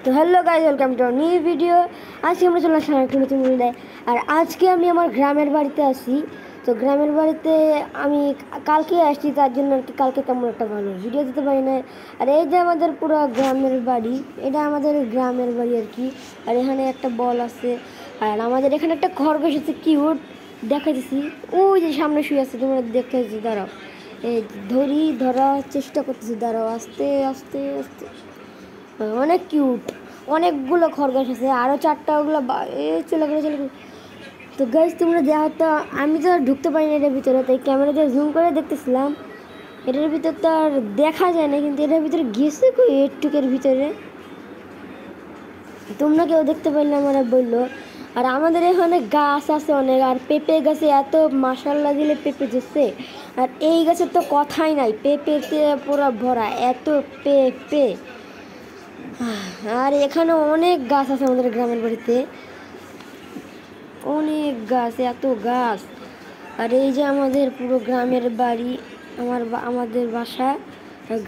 তো hello guys, welcome to new video. আজকে আমরা চলে আসলাম একটা নতুন ভিডিও। আর আজকে আমি আমার গ্রামের বাড়িতে আসি। তো গ্রামের বাড়িতে আমি কালকে আসছি, তার জন্য আর কি কালকে তেমন একটা ভালো ভিডিও দিতে পারি না। আর এই যে আমাদের পুরো গ্রামের বাড়ি, এটা আমাদের গ্রামের বাড়ি আর কি। আর এখানে একটা বল আছে, আর আমাদের এখানে একটা খরগোশ আছে, কিউট দেখাইতেছি। ওই যে সামনে শুয়ে আছে, তোমরা দেখতেছি। দাঁড়াও, এই ধরার চেষ্টা করতেছি। দাঁড়াও, আস্তে আস্তে আস্তে। অনেক কিউট, অনেকগুলো খরগোশ আছে, আরও চারটা ওগুলো চলে গেলো। তো গাইজ তোমরা দেখা, তো আমি তো ঢুকতে পারি না এটার ভিতরে, তাই ক্যামেরাতে জুম করে দেখতেছিলাম। এটার ভিতর তো আর দেখা যায় না, কিন্তু এটার ভিতরে গেছে কই এটুকের ভিতরে, তোমরা কেউ দেখতে পারলে আমরা বললো। আর আমাদের এখানে গাছ আছে অনেক, আর পেঁপে গাছে এত মাশাল্লাহ দিলে পেঁপে ধরছে। আর এই গাছের তো কথাই নাই, পেঁপেতে পুরো ভরা, এত পেঁপে। আর এখানে অনেক গাছ আছে আমাদের গ্রামের বাড়িতে, অনেক গাছ, এত গাছ। আর এই যে আমাদের পুরো গ্রামের বাড়ি, আমাদের বাসা,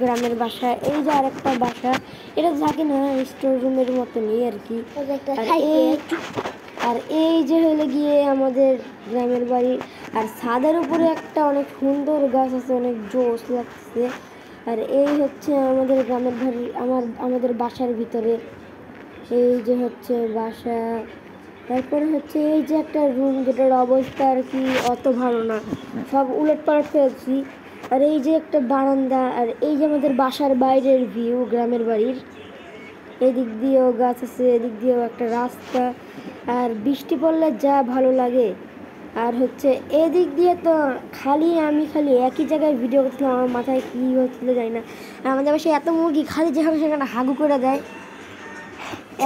গ্রামের বাসা। এই যে আরেকটা বাসা, এটা থাকে না স্টোর রুমের মতনই আর কি। আর এই যে হলে গিয়ে আমাদের গ্রামের বাড়ি। আর ছাদের উপরে একটা অনেক সুন্দর গাছ আছে, অনেক জোশ লাগছে। আর এই হচ্ছে আমাদের গ্রামের বাড়ি, আমাদের বাসার ভিতরে। এই যে হচ্ছে বাসা, তারপরে হচ্ছে এই যে একটা রুম, যেটার অবস্থা আর কি অত ভালো না, সব উলট পালট ফেলছি। আর এই যে একটা বারান্দা, আর এই যে আমাদের বাসার বাইরের ভিউ গ্রামের বাড়ির। এদিক দিয়েও গাছ আছে, এদিক দিয়েও একটা রাস্তা। আর বৃষ্টি পড়লে যা ভালো লাগে। আর হচ্ছে এদিক দিয়ে তো খালি একই জায়গায় ভিডিও করছিলাম, আমার মাথায় কী হচ্ছিল জানি না। আর আমাদের বাসায় এত মুরগি, খালি যেখানে সেখানে হাগু করে দেয়,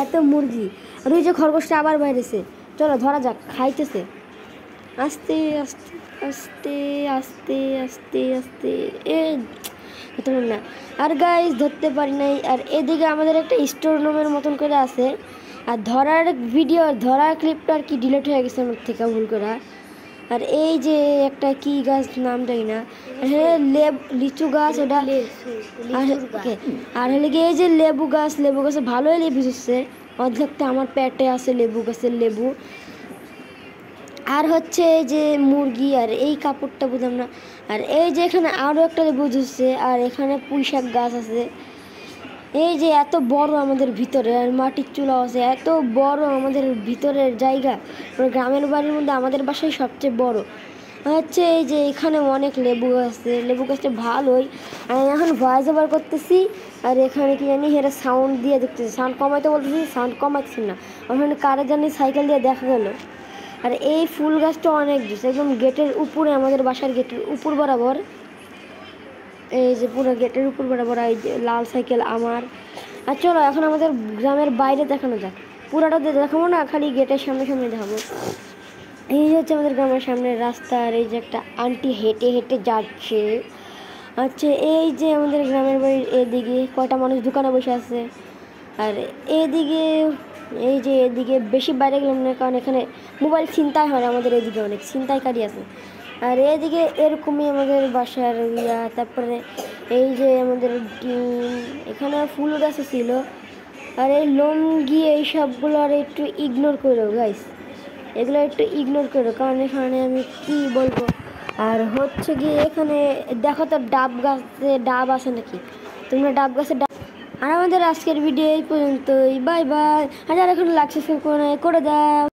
এত মুরগি। আর ওই যে খরগোশটা আবার বাইরেছে, চলো ধরা যাক, খাইতেছে। আস্তে আস্তে আস্তে আস্তে আস্তে আস্তে, না। আর গাইস ধরতে পারি নাই। আর এদিকে আমাদের একটা স্টোর রুমের মতন করে আছে। আর ধরার ক্লিপটা আর কি ডিলিট হয়ে গেছে আমার থেকে ভুল করা। আর এই যে একটা কি গাছ নাম জানি না, লিচু গাছ ওটা। আর হলে কি এই যে লেবু গাছে ভালোই লেবু হচ্ছে, অর্ধেকটা আমার পেটে আছে লেবু গাছের লেবু। আর হচ্ছে এই যে মুরগি, আর এই কাপড়টা বুঝলাম না। আর এই যে এখানে আরও একটা লেবু হচ্ছে, আর এখানে পুঁইশাক গাছ আছে। এই যে এত বড় আমাদের ভিতরে, আর মাটির চুলা আছে, এত বড় আমাদের ভিতরের জায়গা। গ্রামের বাড়ির মধ্যে আমাদের বাসায় সবচেয়ে বড় হচ্ছে এই যে এখানে অনেক লেবু আছে, লেবু গাছটা ভালোই। আমি এখন ভয়েস ওভার করতেছি, আর এখানে কি জানি এরা সাউন্ড দিয়ে দেখতেছি, সাউন্ড কমাইতে বলতেছি, সাউন্ড কমাচ্ছি না। ওখানে কারে জানি সাইকেল দিয়ে দেখা গেল। আর এই ফুল গাছটা অনেক দিচ্ছে, একদম গেটের উপরে, আমাদের বাসার গেটের উপর বরাবর। এই যে পুরো গেটের উপর বরাবর এই যে লাল সাইকেল আমার। আর চলো এখন আমাদের গ্রামের বাইরে দেখানো যাক, পুরাটা দেখাবো না, খালি গেটের সামনে দেখাবো। এই যে হচ্ছে আমাদের গ্রামের সামনের রাস্তা। আর এই যে একটা আন্টি হেঁটে হেঁটে যাচ্ছে। আচ্ছা, এই যে আমাদের গ্রামের বাড়ির এদিকে কয়টা মানুষ দোকানে বসে আছে। আর এদিকে বেশি বাইরে গেলাম না, কারণ এখানে মোবাইল ছিনতাই হয়, আমাদের এদিকে অনেক ছিনতাইকারী আছে। আর এদিকে এরকমই আমাদের বাসার ইয়া। তারপরে এই যে আমাদের এখানে ফুল গাছ ছিল। আর এই লঙ্গি এই সবগুলো আর একটু ইগনোর করো গাইস, এগুলো একটু ইগনোর করো, কারণ এখানে আমি কি বলবো। আর হচ্ছে গিয়ে এখানে দেখো তো ডাব আছে নাকি, তোমরা ডাব গাছে ডাব। আর আমাদের আজকের ভিডিও এই পর্যন্তই, বাই বাই। আর যারা এখন লাগছে করে দাও।